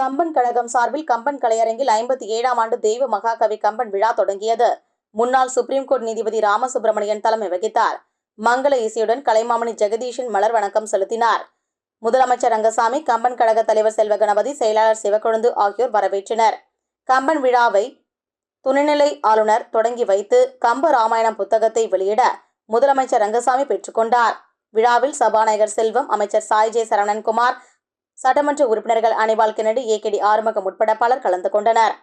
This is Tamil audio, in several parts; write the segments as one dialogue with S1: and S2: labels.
S1: கம்பன் கழகம் சார்பில் கம்பன் கலையரங்கில் 57ஆம் ஆண்டு தெய்வ மகாகவி கம்பன் விழா தொடங்கியது. முன்னாள் சுப்ரீம் கோர்ட் நீதிபதி ராமசுப்பிரமணியன் தலைமை வகித்தார். மங்கள இசையுடன் கலைமாமணி ஜெகதீஷன் மலர் வணக்கம் செலுத்தினார். முதலமைச்சர் ரங்கசாமி, கம்பன் கழக தலைவர் செல்வகணபதி, செயலாளர் சிவக்கொழுந்து ஆகியோர் வரவேற்றனர். கம்பன் விழாவை துணைநிலை ஆளுநர் தொடங்கி வைத்து கம்ப ராமாயணம் புத்தகத்தை வெளியிட முதலமைச்சர் ரங்கசாமி பெற்றுக்கொண்டார். விழாவில் சபாநாயகர் செல்வம், அமைச்சர் சாய் ஜே சரவணன்குமார், சட்டமன்ற உறுப்பினர்கள் அனிபால் கென்னடி, ஏகேடி ஆறுமுகம் உட்பட பலர் கலந்து கொண்டனர்.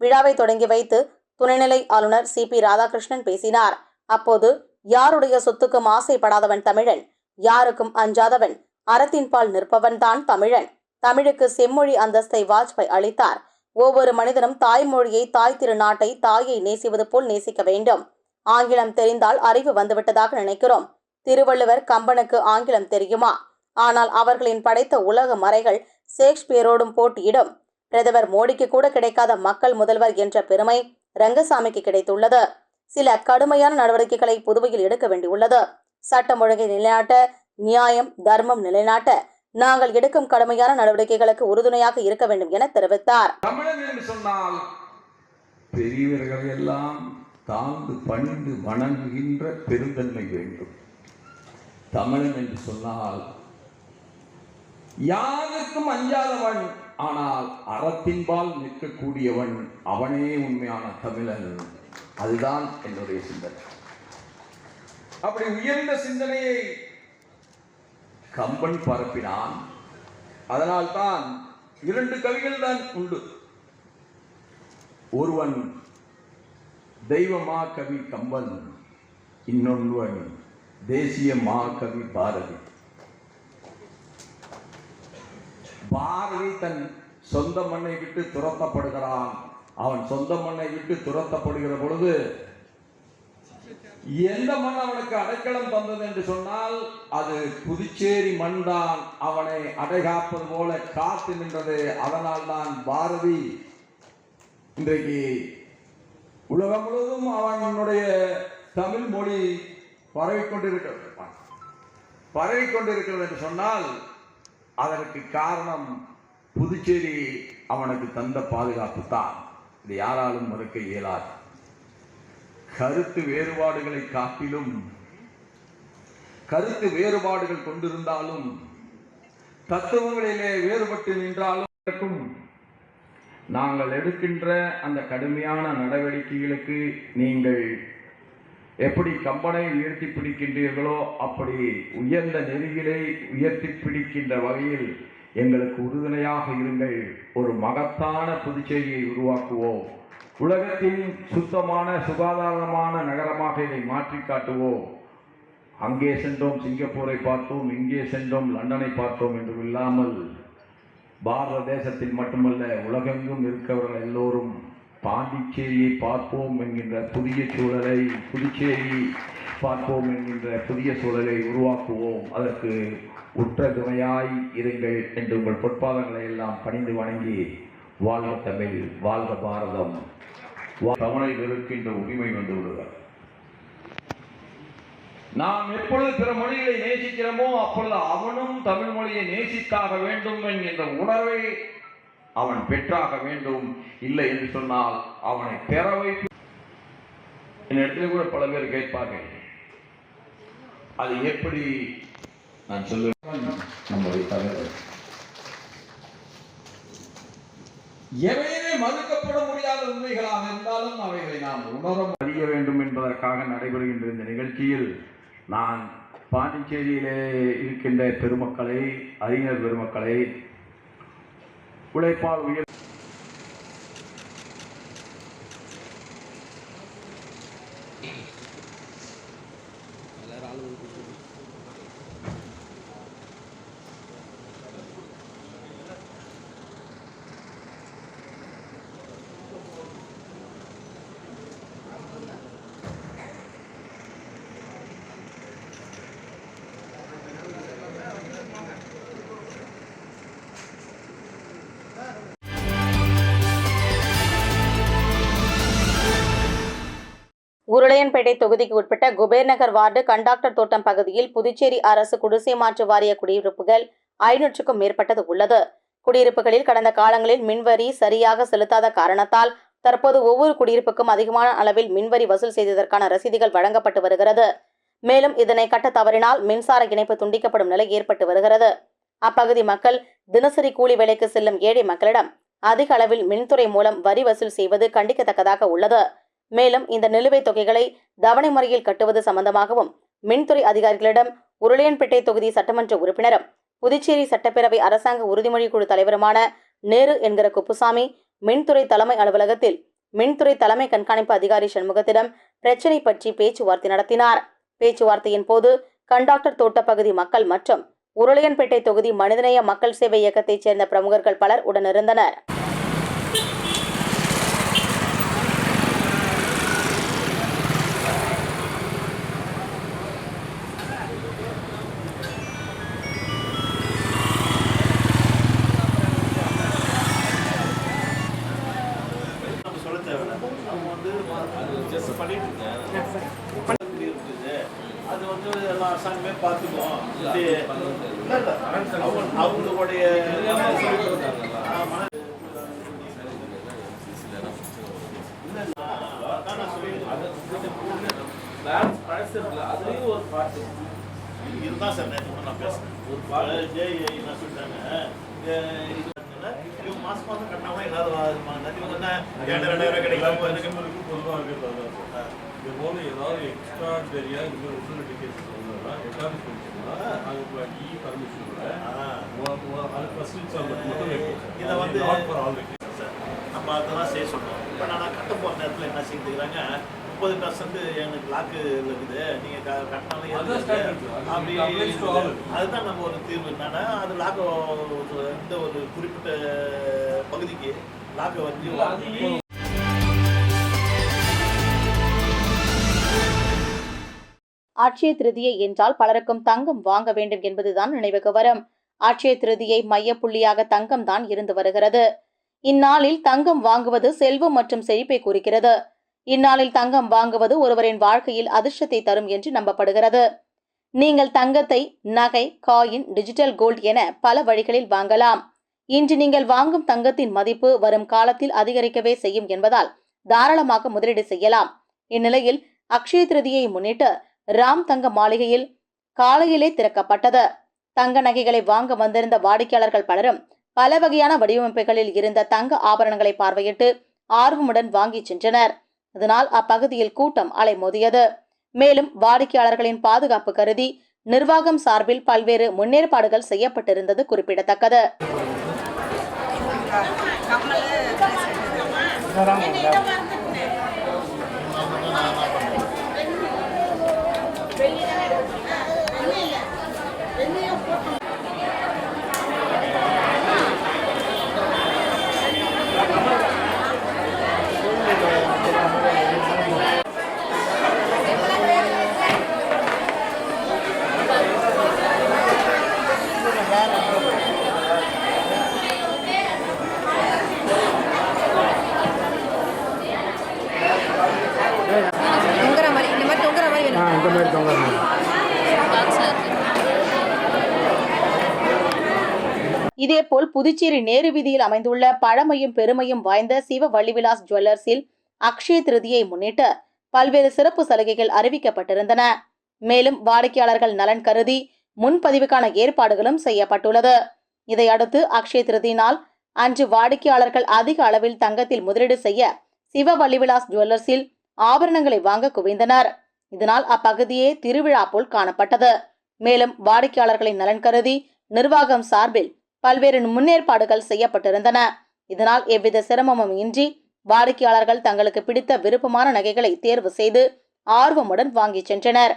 S1: விழாவை தொடங்கி வைத்து துணைநிலை ஆளுநர் சி.பி. ராதாகிருஷ்ணன் பேசினார். அப்போது, யாருடைய சொத்துக்கும் ஆசைப்படாதவன் தமிழன், யாருக்கும் அஞ்சாதவன், அறத்தின்பால் நிற்பவன் தான் தமிழன். தமிழுக்கு செம்மொழி அந்தஸ்தை வாஜ்பாய் அளித்தார். ஒவ்வொரு மனிதனும் தாய்மொழியை, தாய் திருநாட்டை, தாயை நேசிவது போல் நேசிக்க வேண்டும். ஆங்கிலம் தெரிந்தால் அறிவு வந்துவிட்டதாக நினைக்கிறோம். திருவள்ளுவர், கம்பனுக்கு ஆங்கிலம் தெரியுமா? ஆனால் அவர்களின் படைத்த உலக மறைகள் ஷேக்ஸ்பியரோடும் போட்டியிடும். பிரதமர் மோடிக்கு கூட கிடைக்காத மக்கள் முதல்வர் என்ற பெருமை ரங்கசாமிக்கு கிடைத்துள்ளது. சில கடுமையான நடவடிக்கைகளை புதுவையில் எடுக்க வேண்டியுள்ளது. சட்டம் ஒழுங்கை நிலைநாட்ட, நியாயம் தர்மம் நிலைநாட்ட நாங்கள் எடுக்கும் கடுமையான நடவடிக்கைகளுக்கு உறுதுணையாக இருக்க வேண்டும் என தெரிவித்தார்.
S2: தமிழன் என்று சொன்னால் பெரியவர்கள் எல்லாம் தாழ்ந்து பணிந்து வணங்குகின்ற பெருந்தன்மை வேண்டும். தமிழன் என்று சொன்னால் யாருக்கும் அஞ்சாதவன், ஆனால் அறத்தின்பால் நிற்கக்கூடியவன், அவனே உண்மையான தமிழன். அதுதான் என்னுடைய சிந்தனை. அப்படி உயர்ந்த சிந்தனையை கம்பன் பரப்பினான். அதனால்தான் 2 கவிகள் தான் உண்டு. ஒருவன் தெய்வ மாகவி கம்பன், இன்னொருவன் தேசிய மாகவி பாரதி. பாரதி தன் சொந்த மண்ணை விட்டு துரத்தப்படுகிறான். அவன் சொந்த மண்ணை விட்டு துரத்தப்படுகிற பொழுது எந்த மண் அவனுக்கு அடைக்கலம் தந்தது என்று சொன்னால் அது புதுச்சேரி மண் தான் அவனை அடைகாப்பது போல காத்து நின்றது. அதனால் தான் பாரதி இன்றைக்கு உலகம் முழுவதும் அவனுடைய தமிழ் மொழி பரவிக்கொண்டிருக்கிறது என்று சொன்னால் அதற்கு காரணம் புதுச்சேரி அவனுக்கு தந்த பாதுகாப்பு தான். இது யாராலும் மறுக்க இயலாது. கருத்து வேறுபாடுகளை காட்டிலும், கருத்து வேறுபாடுகள் கொண்டிருந்தாலும், தத்துவங்களிலே வேறுபட்டு நின்றாலும் நாங்கள் எடுக்கின்ற அந்த கடுமையான நடவடிக்கைகளுக்கு நீங்கள் எப்படி கம்பனை உயர்த்தி பிடிக்கின்றீர்களோ அப்படி உயர்ந்த நெறிகளை உயர்த்தி பிடிக்கின்ற வகையில் எங்களுக்கு உறுதுணையாக இருங்கள். ஒரு மகத்தான புதுச்சேரியை உருவாக்குவோம். உலகத்தின் சுத்தமான சுகாதாரமான நகரமாக இதை மாற்றி காட்டுவோம். அங்கே சென்றோம் சிங்கப்பூரை பார்த்தோம், இங்கே சென்றோம் லண்டனை பார்த்தோம் என்று இல்லாமல் பாரத தேசத்தில் மட்டுமல்ல உலகெங்கும் இருக்கிறவர்கள் எல்லோரும் பாண்டிச்சேரியை பார்ப்போம் என்கின்ற புதிய சூழலை, புதுச்சேரி பார்ப்போம் என்கின்ற புதிய சூழலை உருவாக்குவோம். அதற்கு உற்ற துணையாய் இருங்கள் என்று உங்கள் பொற்பாதங்களை எல்லாம் பணிந்து வணங்கி, வாழ்க தமிழ், வாழ்க பாரதம், தமிழை வெறுக்கின்ற உரிமை வந்து விடுவார். நாம் எப்பொழுது பிற மொழிகளை நேசிக்கிறோமோ அப்பொழுது அவனும் தமிழ் மொழியை நேசித்தாக வேண்டும் என்கின்ற உணர்வை அவன் பெற்றாக வேண்டும். இல்லை என்று சொன்னால் அவனை பெற வைப்பு. இந்த இடத்துல கூட பல பேர் கேட்பார்கள், அது எப்படி? நான் சொல்லுவேன், நம்முடைய தலைவர் எவையுமே மறுக்கப்பட முடியாத உண்மைகளாக இருந்தாலும் அவைகளை நாம் உணர அறிய வேண்டும் என்பதற்காக நடைபெறுகின்ற இந்த நிகழ்ச்சியில் நான் பாண்டிச்சேரியிலே இருக்கின்ற பெருமக்களை, அறிஞர் பெருமக்களை, உழைப்பால் உயர்
S1: உருளையன்பேட்டை தொகுதிக்கு உட்பட்ட குபேர் நகர் வார்டு கண்டாக்டர் தோட்டம் பகுதியில் புதுச்சேரி அரசு குடிசை மாற்று வாரிய குடியிருப்புகள் 500க்கும் மேற்பட்டது உள்ளது. குடியிருப்புகளில் கடந்த காலங்களில் மின்வரி சரியாக செலுத்தாத காரணத்தால் தற்போது ஒவ்வொரு குடியிருப்புக்கும் அதிகமான அளவில் மின்வரி வசூல் செய்ததற்கான ரசீதுகள் வழங்கப்பட்டு வருகிறது. மேலும் இதனை கட்ட தவறினால் மின்சார இணைப்பு துண்டிக்கப்படும் நிலை ஏற்பட்டு வருகிறது. அப்பகுதி மக்கள் தினசரி கூலி வேலைக்கு செல்லும் ஏழை மக்களிடம் அதிக அளவில் மின்துறை மூலம் வரி வசூல் செய்வது கண்டிக்கத்தக்கதாக உள்ளது. மேலும் இந்த நிலுவைத் தொகைகளை தவணை முறையில் கட்டுவது சம்பந்தமாகவும் மின்துறை அதிகாரிகளிடம் உருளையன்பேட்டை தொகுதி சட்டமன்ற உறுப்பினரும் புதுச்சேரி சட்டப்பேரவை அரசாங்க உறுதிமொழி குழு தலைவருமான நேரு என்கிற குப்புசாமி மின்துறை தலைமை அலுவலகத்தில் மின்துறை தலைமை கண்காணிப்பு அதிகாரி சண்முகத்திடம் பிரச்சினை பற்றி பேச்சுவார்த்தை நடத்தினார். பேச்சுவார்த்தையின் போது கண்டாக்டர் தோட்டப்பகுதி மக்கள் மற்றும் உருளையன்பேட்டை தொகுதி மனிதநேய மக்கள் சேவை இயக்கத்தைச் சேர்ந்த பிரமுகர்கள் பலர் உடனிருந்தனர்.
S3: அது வந்து எல்லாம் அரசாங்கமே பார்த்துக்குவோம். அவங்களுடைய அதுலேயும் ஒரு பாட்டு இதுதான் சார். நேற்று கூட நான் பேசுறேன். ஒரு பாட்டு என்ன சொல்லிட்டாங்க, இவங்க மாசம் மாசம் கட்டினாலும் ஏதாவது கிடைக்காம
S4: இது போல ஏதாவது எக்ஸ்ட்ரா தெரியா இந்த மாதிரி உடனடி கேசஸ் வந்ததுன்னா எஸ்டாப்ளிஷ்மெண்ட்னா நாங்கள் பர்மிஷனோட அது ஃபர்ஸ்ட் இன்ஸ்டால்மெண்ட் மட்டும் வைப்போம்.
S3: இதை வந்து
S4: நாட் ஃபார் ஆல் சார்
S3: நம்ம அதெல்லாம் செய்ய சொல்கிறோம். இப்போ நான் கட்ட போகிற நேரத்தில் என்ன செய்துக்கிறாங்க, 30% எனக்கு லாக்கு இருக்குது, நீங்கள் கட்டினாலும் அப்படி அதுதான் நம்ம ஒரு தீர்வு. என்னன்னா அது லாக்கு இந்த ஒரு குறிப்பிட்ட பகுதிக்கு லாக்கை வந்து
S1: அட்சய திருதியை என்றால் பலருக்கும் தங்கம் வாங்க வேண்டும் என்பதுதான் நினைவுக்கு வரும். அட்சய திருதியை மையப்புள்ளியாக தங்கம் தான் இருந்து வருகிறது. இந்நாளில் தங்கம் வாங்குவது செல்வம் மற்றும் செழிப்பை குறிக்கிறது. இந்நாளில் தங்கம் வாங்குவது ஒருவரின் வாழ்க்கையில் அதிர்ஷ்டத்தை தரும் என்று நம்பப்படுகிறது. நீங்கள் தங்கத்தை நகை, காயின், டிஜிட்டல் கோல்ட் என பல வழிகளில் வாங்கலாம். இன்று நீங்கள் வாங்கும் தங்கத்தின் மதிப்பு வரும் காலத்தில் அதிகரிக்கவே செய்யும் என்பதால் தாராளமாக முதலீடு செய்யலாம். இந்நிலையில் அக்ஷய திருதியை முன்னிட்டு ராம் தங்க மாளிகையில் காலையிலே திறக்கப்பட்டது. தங்க நகைகளை வாங்க வந்திருந்த வாடிக்கையாளர்கள் பலரும் பல வகையான வடிவமைப்புகளில் இருந்த தங்க ஆபரணங்களை பார்வையிட்டு ஆர்வமுடன் வாங்கி சென்றனர். இதனால் அப்பகுதியில் கூட்டம் அலைமோதியது. மேலும் வாடிக்கையாளர்களின் பாதுகாப்பு கருதி நிர்வாகம் சார்பில் பல்வேறு முன்னேற்பாடுகள் செய்யப்பட்டிருந்தது குறிப்பிடத்தக்கது. இதேபோல் புதுச்சேரி நேரு வீதியில் அமைந்துள்ள பழமையும் பெருமையும் வாய்ந்த சிவ வள்ளிவிலாஸ் ஜுவல்லர்ஸில் அக்ஷய திருதியை முன்னிட்டு பல்வேறு சிறப்பு சலுகைகள் அறிவிக்கப்பட்டிருந்தன. மேலும் வாடிக்கையாளர்கள் நலன் கருதி முன்பதிவுக்கான ஏற்பாடுகளும் செய்யப்பட்டுள்ளது. இதையடுத்து அக்ஷய திருதி நாள் அன்று வாடிக்கையாளர்கள் அதிக அளவில் தங்கத்தில் முதலீடு செய்ய சிவ வள்ளிவிலாஸ் ஜுவல்லர்ஸில் ஆபரணங்களை வாங்க குவிந்தனர். இதனால் அப்பகுதியே திருவிழா போல் காணப்பட்டது. மேலும் வாடிக்கையாளர்களின் நலன் கருதி நிர்வாகம் சார்பில் பல்வேறு முன்னேற்பாடுகள் செய்யப்பட்டிருந்தன. இதனால் எவ்வித சிரமமும் இன்றி வாடிக்கையாளர்கள் தங்களுக்கு பிடித்த விருப்பமான நகைகளை தேர்வு செய்து ஆர்வமுடன் வாங்கி சென்றனர்.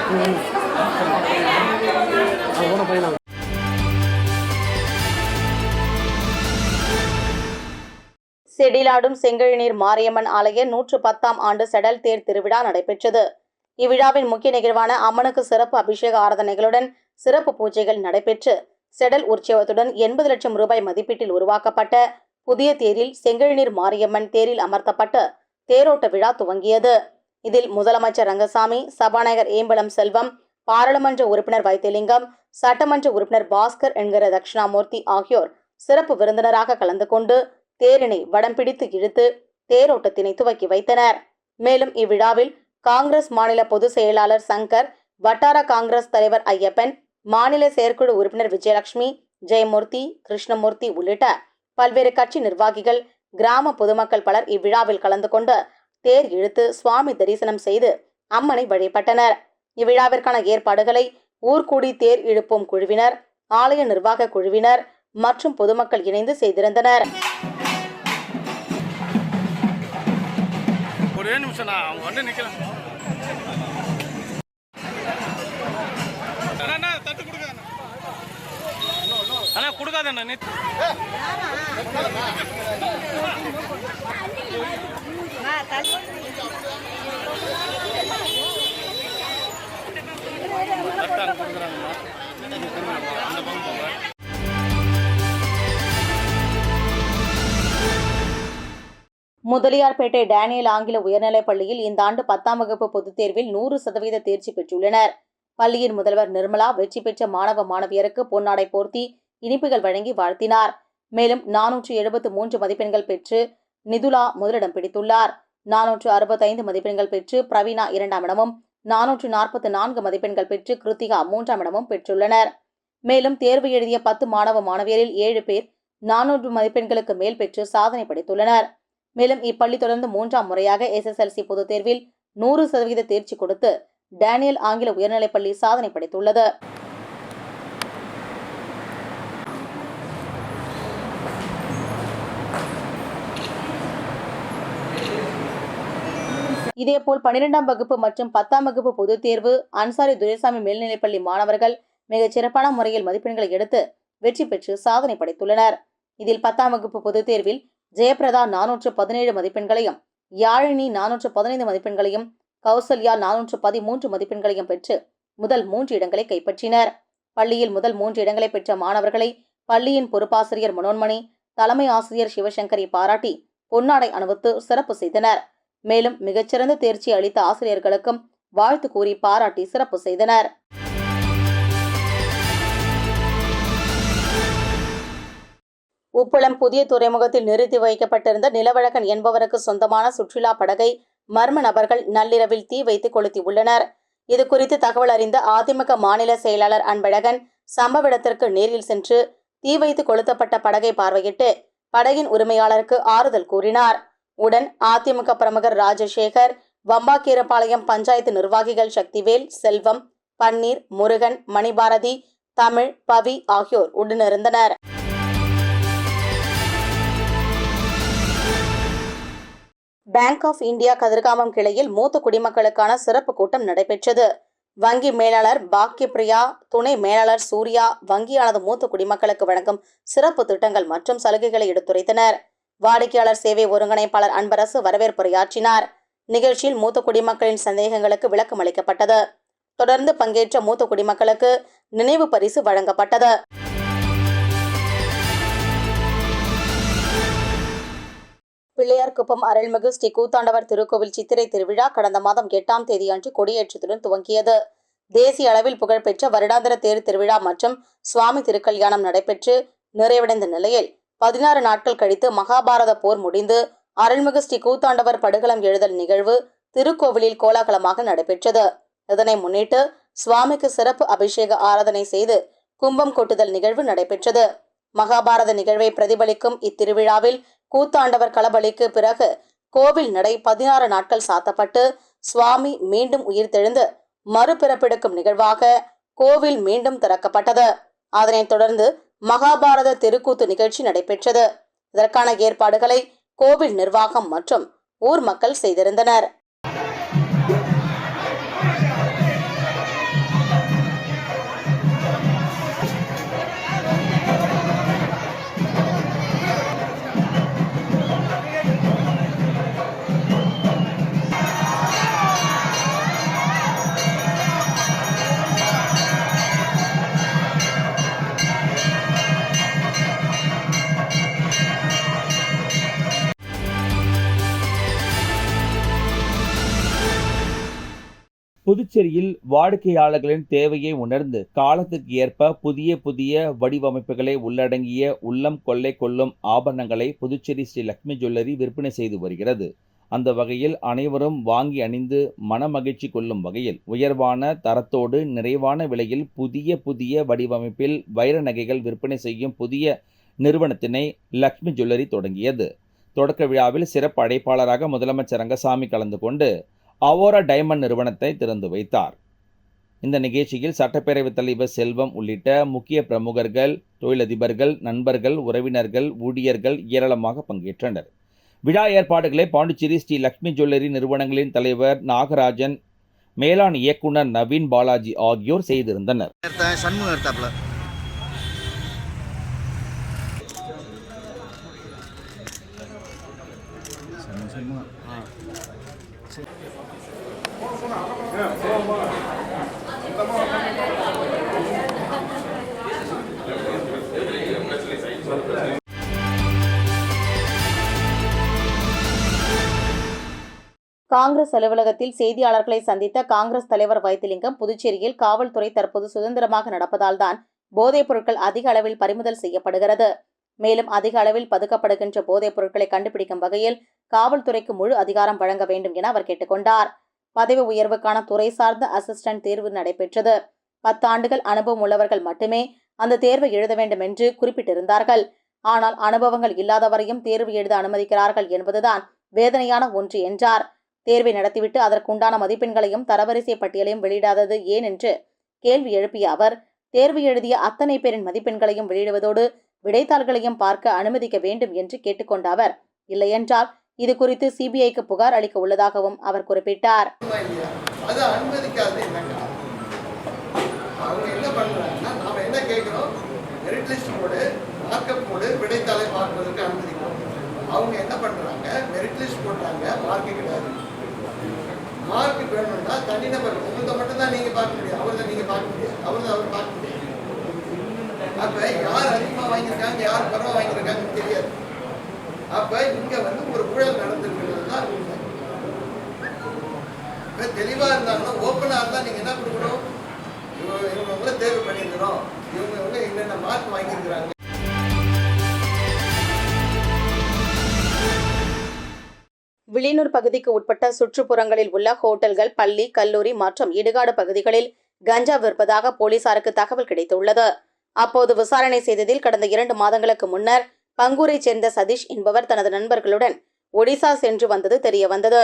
S1: செடிலாடும் செங்கழுநீர் மாரியம்மன் ஆலய 110ஆம் ஆண்டு செடல் தேர் திருவிழா நடைபெற்றது. இவ்விழாவின் முக்கிய நிகழ்வான அம்மனுக்கு சிறப்பு அபிஷேக ஆராதனைகளுடன் சிறப்பு பூஜைகள் நடைபெற்று செடல் உற்சவத்துடன் 80 லட்சம் ரூபாய் மதிப்பீட்டில் உருவாக்கப்பட்ட புதிய தேரில் செங்கழுநீர் மாரியம்மன் தேரில் அமர்த்தப்பட்டு தேரோட்ட விழா துவங்கியது. இதில் முதலமைச்சர் ரங்கசாமி, சபாநாயகர் ஏம்பலம் செல்வம், பாராளுமன்ற உறுப்பினர் வைத்தியலிங்கம், சட்டமன்ற உறுப்பினர் பாஸ்கர் என்கிற தட்சிணாமூர்த்தி ஆகியோர் சிறப்பு விருந்தினராக கலந்து கொண்டு தேரினை வடம் பிடித்து இழுத்து தேரோட்டத்தினை துவக்கி வைத்தனர். மேலும் இவ்விழாவில் காங்கிரஸ் மாநில பொதுச் செயலாளர் சங்கர், வட்டார காங்கிரஸ் தலைவர் ஐயப்பன், மாநில செயற்குழு உறுப்பினர் விஜயலட்சுமி, ஜெயமூர்த்தி, கிருஷ்ணமூர்த்தி உள்ளிட்ட பல்வேறு கட்சி நிர்வாகிகள், கிராம பொதுமக்கள் பலர் இவ்விழாவில் கலந்து கொண்டு தேர் இழுத்து சுவாமி தரிசனம் செய்து அம்மனை வழிபட்டனர். இவ்விழாவிற்கான ஏற்பாடுகளை ஊர்கூடி தேர் இழுப்பும் குழுவினர், ஆலய நிர்வாக குழுவினர் மற்றும் பொதுமக்கள் இணைந்து செய்திருந்தனர்.
S5: ஒரே நிமிஷம் நான் அவங்க வந்து நிக்கிறேன். தட்டு கொடுக்க அண்ணா, கொடுக்காத அண்ணா.
S1: முதலியார்பேட்டை டேனியல் ஆங்கில உயர்நிலைப் பள்ளியில் இந்த ஆண்டு 10ஆம் வகுப்பு பொதுத் தேர்வில் 100% தேர்ச்சி பெற்றுள்ளனர். பள்ளியின் முதல்வர் நிர்மலா வெற்றி பெற்ற மாணவ மாணவியருக்கு பொன்னாடை போர்த்தி இனிப்புகள் வழங்கி வாழ்த்தினார். மேலும் 473 மதிப்பெண்கள் பெற்று நிதுலா முதலிடம் பிடித்துள்ளார். 465 மதிப்பெண்கள் பெற்று பிரவீனா 2ஆம் இடமும், 444 மதிப்பெண்கள் பெற்று கிருத்திகா 3ஆம் இடமும் பெற்றுள்ளனர். மேலும் தேர்வு எழுதிய 10 மாணவ மாணவியரில் 7 பேர் 400 மதிப்பெண்களுக்கு மேல் பெற்று சாதனை படைத்துள்ளனர். மேலும் இப்பள்ளி தொடர்ந்து 3ஆம் முறையாக SSLC பொதுத் தேர்வில் 100% தேர்ச்சி கொடுத்து டேனியல் ஆங்கில உயர்நிலைப் பள்ளி சாதனை படைத்துள்ளது. இதேபோல் 12ஆம் வகுப்பு மற்றும் 10ஆம் வகுப்பு பொதுத் தேர்வு அன்சாரி துரைசாமி மேல்நிலைப்பள்ளி மாணவர்கள் மிகச் சிறப்பான முறையில் மதிப்பெண்களை எடுத்து வெற்றி பெற்று சாதனை படைத்துள்ளனர். இதில் 10ஆம் வகுப்பு பொதுத் தேர்வில் ஜெயபிரதா 417 மதிப்பெண்களையும், யாழினி 415 மதிப்பெண்களையும், கௌசல்யா 413 மதிப்பெண்களையும் பெற்று முதல் 3 இடங்களை கைப்பற்றினர். பள்ளியில் முதல் 3 இடங்களை பெற்ற மாணவர்களை பள்ளியின் பொறுப்பாசிரியர் மனோன்மணி, தலைமை ஆசிரியர் சிவசங்கரி பாராட்டி பொன்னாடை அணிவித்து சிறப்பு செய்தனர். மேலும் மிகச்சிறந்த தேர்ச்சி அளித்த ஆசிரியர்களுக்கும் வாழ்த்து கூறி பாராட்டி சிறப்பு செய்தனர். உப்பளம் புதிய துறைமுகத்தில் நிறுத்தி வைக்கப்பட்டிருந்த நிலவழகன் என்பவருக்கு சொந்தமான சுற்றுலா படகை மர்ம நபர்கள் நள்ளிரவில் தீ வைத்து கொளுத்தியுள்ளனர். இதுகுறித்து தகவல் அறிந்த அதிமுக மாநில செயலாளர் அன்பழகன் சம்பவ இடத்திற்கு நேரில் சென்று தீ வைத்து கொளுத்தப்பட்ட படகை பார்வையிட்டு படகின் உரிமையாளருக்கு ஆறுதல் கூறினார். உடன் அதிமுக பிரமுகர் ராஜசேகர், வம்பாக்கீரபாளையம் பஞ்சாயத்து நிர்வாகிகள் சக்திவேல், செல்வம், பன்னீர், முருகன், மணிபாரதி, தமிழ், பவி ஆகியோர் உடனிருந்தனர். பேங்க் ஆஃப் இந்தியா கதிர்காமம் கிளையில் மூத்த குடிமக்களுக்கான சிறப்பு கூட்டம் நடைபெற்றது. வங்கி மேலாளர் பாக்கியபிரியா, துணை மேலாளர் சூர்யா வங்கியானது மூத்த குடிமக்களுக்கு வழங்கும் சிறப்பு திட்டங்கள் மற்றும் சலுகைகளை எடுத்துரைத்தனர். வாடிக்கையாளர் சேவை ஒருங்கிணைப்பாளர் அன்பரசு வரவேற்புரையாற்றினார். நிகழ்ச்சியில் மூத்த குடிமக்களின் சந்தேகங்களுக்கு விளக்கம் அளிக்கப்பட்டது. தொடர்ந்து பங்கேற்ற மூத்த குடிமக்களுக்கு நினைவு பரிசு வழங்கப்பட்டது. பிள்ளையார்குப்பம் அருள்மிகு ஸ்ரீ கூத்தாண்டவர் திருக்கோவில் சித்திரை திருவிழா கடந்த மாதம் 8ஆம் தேதி அன்று கொடியேற்றத்துடன் துவங்கியது. தேசிய அளவில் புகழ்பெற்ற வருடாந்திர தேர் திருவிழா மற்றும் சுவாமி திருக்கல்யாணம் நடைபெற்று நிறைவடைந்த நிலையில் 16 நாட்கள் கழித்து மகாபாரத போர் முடிந்து அருள்மிகு ஸ்ரீ கூத்தாண்டவர் படுகளம் எழுதல் நிகழ்வு திருக்கோவிலில் கோலாகலமாக நடைபெற்றது. இதனை முன்னிட்டு சுவாமிக்கு சிறப்பு அபிஷேக ஆராதனை செய்து கும்பம் கொட்டுதல் நிகழ்வு நடைபெற்றது. மகாபாரத நிகழ்வை பிரதிபலிக்கும் இத்திருவிழாவில் கூத்தாண்டவர் களபலிக்கு பிறகு கோவில் நடை 16 நாட்கள் சாத்தப்பட்டு சுவாமி மீண்டும் உயிர்த்தெழுந்து மறுபிறப்பெடுக்கும் நிகழ்வாக கோவில் மீண்டும் திறக்கப்பட்டது. அதனைத் தொடர்ந்து மகாபாரத தெருக்கூத்து நிகழ்ச்சி நடைபெற்றது. இதற்கான ஏற்பாடுகளை கோவில் நிர்வாகம் மற்றும் ஊர் மக்கள் செய்திருந்தனர்.
S6: புதுச்சேரியில் வாடிக்கையாளர்களின் தேவையை உணர்ந்து காலத்துக்கு ஏற்ப புதிய வடிவமைப்புகளை உள்ளடங்கிய உள்ளம் கொள்ளை கொள்ளும் ஆபரணங்களை புதுச்சேரி ஸ்ரீ லட்சுமி ஜுவல்லரி விற்பனை செய்து வருகிறது. அந்த வகையில் அனைவரும் வாங்கி அணிந்து மனமகிழ்ச்சி கொள்ளும் வகையில் உயர்வான தரத்தோடு நிறைவான விலையில் புதிய வடிவமைப்பில் வைர நகைகள் விற்பனை செய்யும் புதிய நிறுவனத்தினை லட்சுமி ஜுவல்லரி தொடங்கியது. தொடக்க விழாவில் சிறப்பு அழைப்பாளராக முதலமைச்சர் ரங்கசாமி கலந்து கொண்டு அவோரா டைமண்ட் நிறுவனத்தை திறந்து வைத்தார். இந்த நிகழ்ச்சியில் சட்டப்பேரவைத் தலைவர் செல்வம் உள்ளிட்ட முக்கிய பிரமுகர்கள், தொழிலதிபர்கள், நண்பர்கள், உறவினர்கள், ஊழியர்கள் ஏராளமாக பங்கேற்றனர். விழா ஏற்பாடுகளை பாண்டிச்சேரி ஸ்ரீ லட்சுமி ஜுவல்லரி நிறுவனங்களின் தலைவர் நாகராஜன், மேலாண் இயக்குனர் நவீன் பாலாஜி ஆகியோர் செய்திருந்தனர்.
S1: காங்கிரஸ் அலுவலகத்தில் செய்தியாளர்களை சந்தித்த காங்கிரஸ் தலைவர் வைத்திலிங்கம், புதுச்சேரியில் காவல்துறை தற்போது சுதந்திரமாக நடப்பதால் தான் போதைப் பொருட்கள் அதிக அளவில் பறிமுதல் செய்யப்படுகிறது. மேலும் அதிக அளவில் பதுக்கப்படுகின்ற போதைப் பொருட்களை கண்டுபிடிக்கும் வகையில் காவல்துறைக்கு முழு அதிகாரம் வழங்க வேண்டும் என அவர் கேட்டுக்கொண்டார். பதவி உயர்வுக்கான துறை சார்ந்த அசிஸ்டன்ட் தேர்வு நடைபெற்றது. 10 ஆண்டுகள் அனுபவம் உள்ளவர்கள் மட்டுமே அந்த தேர்வை எழுத வேண்டும் என்று குறிப்பிட்டிருந்தார்கள். ஆனால் அனுபவங்கள் இல்லாதவரையும் தேர்வு எழுத அனுமதிக்கிறார்கள் என்பதுதான் வேதனையான ஒன்று என்றார். தேர்வை நடத்திவிட்டு அதற்குண்டான மதிப்பெண்களையும் தரவரிசை பட்டியலையும் வெளியிடாதது ஏன் என்று கேள்வி எழுப்பிய அவர், தேர்வு எழுதிய அத்தனை பேரின் மதிப்பெண்களையும் வெளியிடுவதோடு விடைத்தாள்களையும் பார்க்க அனுமதிக்க வேண்டும் என்று கேட்டுக்கொண்ட அவர், இல்லையென்றால் இது குறித்து சிபிஐக்கு புகார் அளிக்க உள்ளதாகவும் அவர் குறிப்பிட்டார்.
S7: அது அனுமதிக்காது. அவங்க என்ன பண்றாங்கன்னா, நாம என்ன கேட்கிறோம், மெரிட் லிஸ்ட் போடு, மார்க்கப் போடு, விடைத்தாளை பார்ப்பதற்கு அனுமதிக்கிறோம். அவங்க என்ன பண்றாங்க, மெரிட் லிஸ்ட் போட்டாங்க, மார்க்கு கிடையாது. மார்க்கு வேணும்னா தனிநபர் உங்களை மட்டும் தான் நீங்க பார்க்க முடியும், அவர்தான் நீங்க பார்க்க முடியாது, அவர் பார்க்க முடியாது. அப்ப யார் அதிகமா வாங்கியிருக்காங்க, யார் பரவ வாங்கியிருக்காங்கன்னு தெரியாது. அப்ப இங்க ஒரு ஊழல் நடந்திருக்கிறது தான் உண்மை. இப்ப தெளிவா இருந்தாங்கன்னா, ஓப்பனா இருந்தா நீங்க என்ன கொடுக்கணும், இவங்க தேர்வு பண்ணிருக்கிறோம், இவங்க என்னென்ன மார்க் வாங்கியிருக்கிறாங்க.
S1: வில்லியனூர் பகுதிக்கு உட்பட்ட சுற்றுப்புறங்களில் உள்ள ஹோட்டல்கள், பள்ளி, கல்லூரி மற்றும் இடுகாடு பகுதிகளில் கஞ்சா விற்பதாக போலீசாருக்கு தகவல் கிடைத்துள்ளது. அப்போது விசாரணை செய்ததில் கடந்த 2 மாதங்களுக்கு முன்னர் பங்கூரைச் சேர்ந்த சதீஷ் என்பவர் தனது நண்பர்களுடன் ஒடிசா சென்று வந்தது தெரிய வந்தது.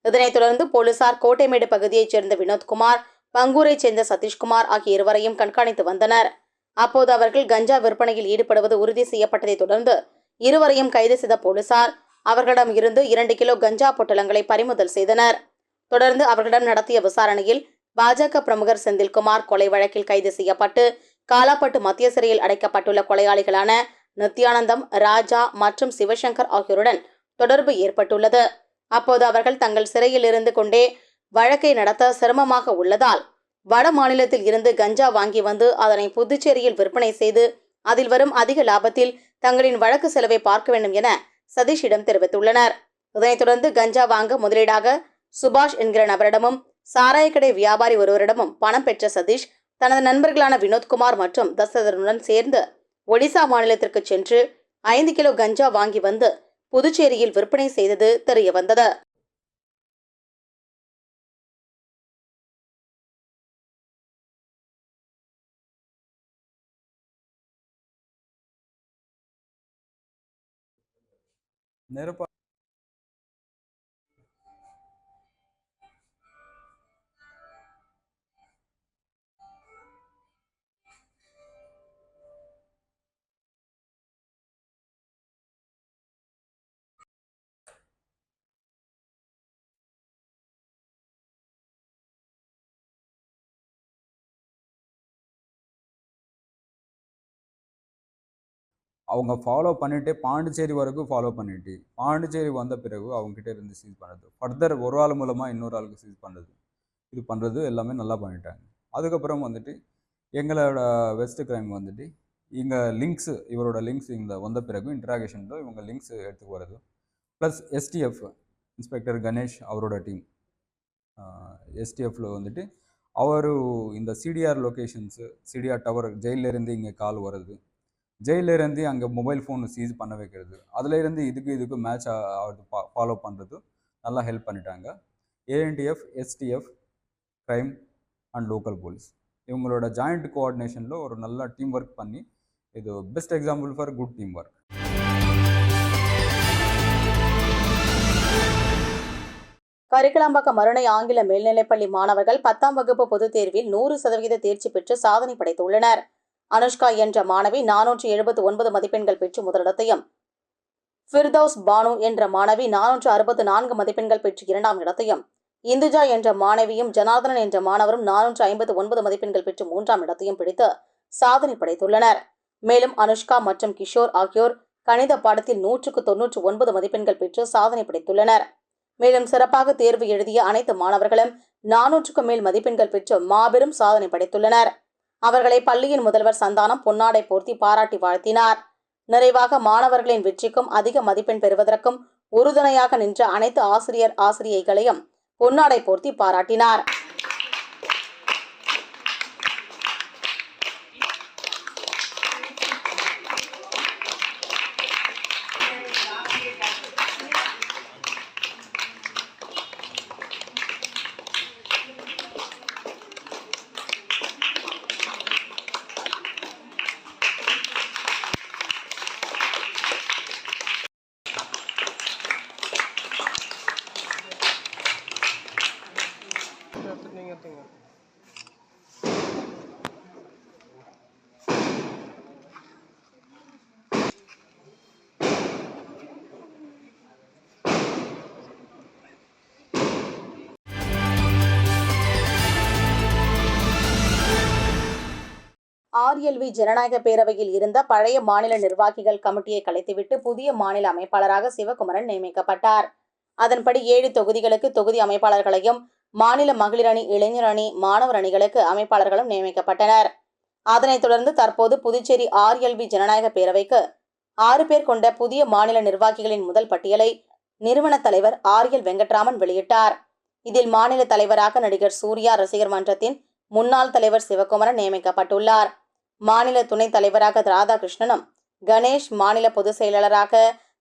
S1: இதனைத் தொடர்ந்து போலீசார் கோட்டைமேடு பகுதியைச் சேர்ந்த வினோத்குமார், பங்கூரைச் சேர்ந்த சதீஷ்குமார் ஆகிய இருவரையும் கண்காணித்து வந்தனர். அப்போது அவர்கள் கஞ்சா விற்பனையில் ஈடுபடுவது உறுதி செய்யப்பட்டதைத் தொடர்ந்து இருவரையும் கைது செய்த போலீசார் அவர்களிடம் இருந்து 2 கிலோ கஞ்சா பொட்டலங்களை பறிமுதல் செய்தனர். தொடர்ந்து அவர்களிடம் நடத்திய விசாரணையில் பாஜக பிரமுகர் செந்தில்குமார் கொலை வழக்கில் கைது செய்யப்பட்டு காலாப்பட்டு மத்திய சிறையில் அடைக்கப்பட்டுள்ள கொலையாளிகளான நித்யானந்தம், ராஜா மற்றும் சிவசங்கர் ஆகியோருடன் தொடர்பு ஏற்பட்டுள்ளது. அப்போது அவர்கள் தங்கள் சிறையில் இருந்து கொண்டே வழக்கை நடத்த சிரமமாக உள்ளதால் வட மாநிலத்தில் இருந்து கஞ்சா வாங்கி வந்து அதனை புதுச்சேரியில் விற்பனை செய்து அதில் வரும் அதிக லாபத்தில் தங்களின் வழக்கு செலவை பார்க்க வேண்டும் என சதீஷிடம் தெரிவித்துள்ளனர். இதனைத் தொடர்ந்து கஞ்சா வாங்க முதலீடாக சுபாஷ் என்கிற நபரிடமும் சாராயக்கடை வியாபாரி ஒருவரிடமும் பணம் பெற்ற சதீஷ் தனது நண்பர்களான வினோத்குமார் மற்றும் தசரதனுடன் சேர்ந்து ஒடிசா மாநிலத்திற்கு சென்று 5 கிலோ கஞ்சா வாங்கி வந்து புதுச்சேரியில் விற்பனை செய்தது தெரிய வந்தது.
S8: அவங்க ஃபாலோ பண்ணிட்டு பாண்டிச்சேரி வரைக்கும் ஃபாலோ பண்ணிட்டு பாண்டிச்சேரி வந்த பிறகு அவங்ககிட்ட இருந்து சீஸ் பண்ணுறது, ஃபர்தர் ஒரு ஆள் மூலமாக இன்னொரு ஆளுக்கு சீஸ் பண்ணுறது, இது பண்ணுறது எல்லாமே நல்லா பண்ணிட்டாங்க. அதுக்கப்புறம் வந்துட்டு எங்களோட வெஸ்ட் கிரைம் வந்துட்டு இங்கே லிங்க்ஸு, இவரோட லிங்க்ஸ் இங்கே வந்த பிறகு இன்ட்ராகேஷனில் இவங்க லிங்க்ஸ் எடுத்துக்கு வர்றது, ப்ளஸ் எஸ்டிஎஃப் இன்ஸ்பெக்டர் கணேஷ் அவரோட டீம் எஸ்டிஎஃப்ல வந்துட்டு ಅವರು இந்த சிடிஆர் லொக்கேஷன்ஸு சிடிஆர் டவர் ஜெயிலேருந்து இங்கே கால் வருது, ஜெயிலேருந்து அங்கே மொபைல் ஃபோன் சீஸ் பண்ண வைக்கிறது, அதுலேருந்து இதுக்கு மேட்ச் ஆகுது ஃபாலோ பண்ணுறது நல்லா ஹெல்ப் பண்ணிட்டாங்க. ANTF, STF, crime and local police இவங்களோட ஜாயிண்ட் கோஆர்டினேஷனில் ஒரு நல்ல டீம் ஒர்க் பண்ணி இது best example for good team work.
S1: Karikalambakkam Marunai ஆங்கில மேல்நிலைப்பள்ளி மாணவர்கள் 10ஆம் வகுப்பு பொதுத் தேர்வில் 100% தேர்ச்சி பெற்று சாதனை படைத்துள்ளனர். அனுஷ்கா என்ற மாணவி 479 மதிப்பெண்கள் பெற்று முதலிடத்தையும், ஃபிர்தௌஸ் பானு என்ற மாணவி 464 மதிப்பெண்கள் பெற்று 2ஆம் இடத்தையும், இந்துஜா என்ற மாணவியும் ஜனார்தனன் என்ற மாணவரும் 459 மதிப்பெண்கள் பெற்று 3ஆம் இடத்தையும் பிடித்து சாதனை படைத்துள்ளனர். மேலும் அனுஷ்கா மற்றும் கிஷோர் ஆகியோர் கணித பாடத்தில் 100க்கு 99 மதிப்பெண்கள் பெற்று சாதனை படைத்துள்ளனர். மேலும் சிறப்பாக தேர்வு எழுதிய அனைத்து மாணவர்களும் 400க்கும் மேல் மதிப்பெண்கள் பெற்று மாபெரும் சாதனை படைத்துள்ளனர். அவர்களை பள்ளியின் முதல்வர் சந்தானம் பொன்னாடை போர்த்தி பாராட்டி வாழ்த்தினார். நிறைவாக மாணவர்களின் வெற்றிக்கும் அதிக மதிப்பெண் பெறுவதற்கும் உறுதுணையாக நின்ற அனைத்து ஆசிரியைகளையும் பொன்னாடை போர்த்தி பாராட்டினார். RLV ஜனநாயக பேரவையில் இருந்த பழைய மாநில நிர்வாகிகள் கமிட்டியை கலைத்துவிட்டு புதிய மாநில அமைப்பாளராக சிவகுமரன் நியமிக்கப்பட்டார். அதன்படி 7 தொகுதிகளுக்கு தொகுதி அமைப்பாளர்களையும், மாநில மகளிர் அணி, இளைஞர் அணி, மாணவர் அணிகளுக்கு அமைப்பாளர்களும் நியமிக்கப்பட்டனர். அதனைத் தொடர்ந்து தற்போது புதுச்சேரி RLV ஜனநாயக பேரவைக்கு 6 பேர் கொண்ட புதிய மாநில நிர்வாகிகளின் முதல் பட்டியலை நிறுவன தலைவர் RL வெங்கட்ராமன் வெளியிட்டார். இதில் மாநில தலைவராக நடிகர் சூர்யா ரசிகர் மன்றத்தின் முன்னாள் தலைவர் சிவகுமரன் நியமிக்கப்பட்டுள்ளார். மாநில துணைத் தலைவராக ராதாகிருஷ்ணனும், கணேஷ் மாநில பொதுச் செயலாளராக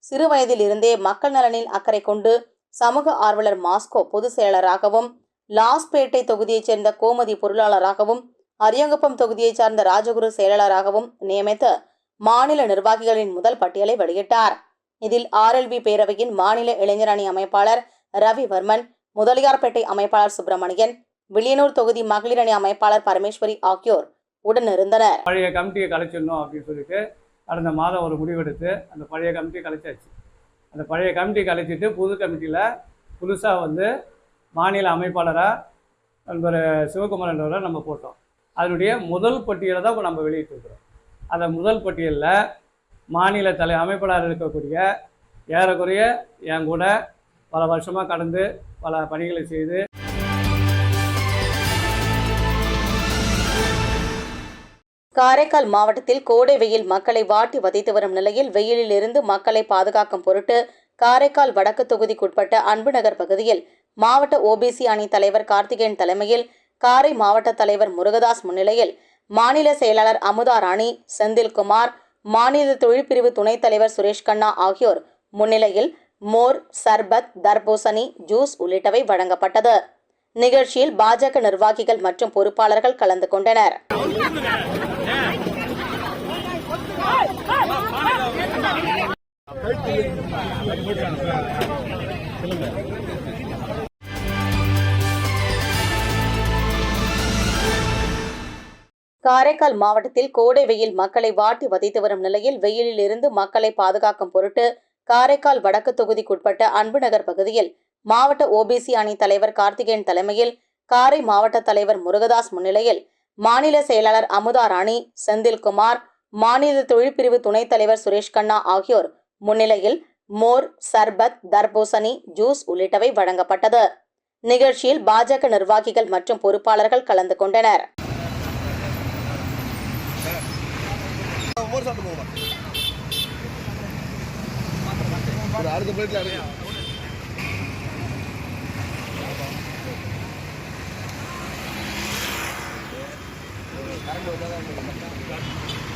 S1: சிறுவயதில் இருந்தே மக்கள் நலனில் அக்கறை கொண்டு சமூக ஆர்வலர் மாஸ்கோ பொதுச் செயலாளராகவும், லாஸ்பேட்டை தொகுதியைச் சேர்ந்த கோமதி பொருளாளராகவும், அரியங்குப்பம் தொகுதியைச் சார்ந்த ராஜகுரு செயலாளராகவும் நியமித்து மாநில நிர்வாகிகளின் முதல் பட்டியலை வெளியிட்டார். இதில் RLV பேரவையின் மாநில இளைஞர் அணி அமைப்பாளர் ரவிவர்மன், முதலியார்பேட்டை அமைப்பாளர் சுப்பிரமணியன், வில்லியனூர் தொகுதி மகளிர் அணி அமைப்பாளர் பரமேஸ்வரி ஆகியோர் உடனிருந்தனர்.
S9: பழைய கமிட்டியை கலைச்சிடணும் அப்படின்னு சொல்லிட்டு கடந்த மாதம் ஒரு முடிவெடுத்து அந்த பழைய கமிட்டியை கலைச்சாச்சு. அந்த பழைய கமிட்டி கலைச்சிட்டு புது கமிட்டியில் புதுசாக மாநில அமைப்பாளராக நண்பர் சிவகுமாரன்றவரை நம்ம போட்டோம். அதனுடைய முதல் பட்டியலை தான் இப்போ நம்ம வெளியிட்டிருக்கிறோம். அந்த முதல் பட்டியலில் மாநில அமைப்பாளர் இருக்கக்கூடிய ஏறக்குறைய என் கூட பல வருஷமாக கடந்து பல பணிகளை செய்து
S1: காரைக்கால் மாவட்டத்தில் கோடை வெயில் மக்களை வாட்டி வதைத்து வரும் நிலையில் வெயிலில் இருந்து மக்களை பாதுகாக்கும் பொருட்டு காரைக்கால் வடக்கு தொகுதிக்குட்பட்ட அன்புநகர் பகுதியில் மாவட்ட OBC அணி தலைவர் கார்த்திகேயன் தலைமையில், காரை மாவட்ட தலைவர் முருகதாஸ் முன்னிலையில், மாநில செயலாளர் அமுதா ராணி, செந்தில்குமார், மாநில தொழிற்பிரிவு துணைத் தலைவர் சுரேஷ் கண்ணா ஆகியோர் முன்னிலையில் மோர், சர்பத், தர்பூசணி, ஜூஸ் உள்ளிட்டவை வழங்கப்பட்டது. நிகழ்ச்சியில் பாஜக நிர்வாகிகள் மற்றும் பொறுப்பாளர்கள் கலந்து கொண்டனர். காரைக்கால் மாவட்டத்தில் கோடை வெயில் மக்களை வாட்டி வதைத்து வரும் நிலையில் வெயிலில் இருந்து மக்களை பாதுகாக்கும் பொருட்டு காரைக்கால் வடக்கு தொகுதிக்குட்பட்ட அன்புநகர் பகுதியில் மாவட்ட OBC அணி தலைவர் கார்த்திகேயன் தலைமையில், காரை மாவட்ட தலைவர் முருகதாஸ் முன்னிலையில், மாநில செயலாளர் அமுதா ராணி, செந்தில்குமார், மாநில தொழிற்பிரிவு துணைத் தலைவர் சுரேஷ் கண்ணா ஆகியோர் முன்னிலையில் மோர், சர்பத், தர்பூசணி, ஜூஸ் உள்ளிட்டவை வழங்கப்பட்டது. நிகழ்ச்சியில் பாஜக நிர்வாகிகள் மற்றும் பொறுப்பாளர்கள் கலந்து கொண்டனர்.
S10: கரண்ட் வந்தால் தான்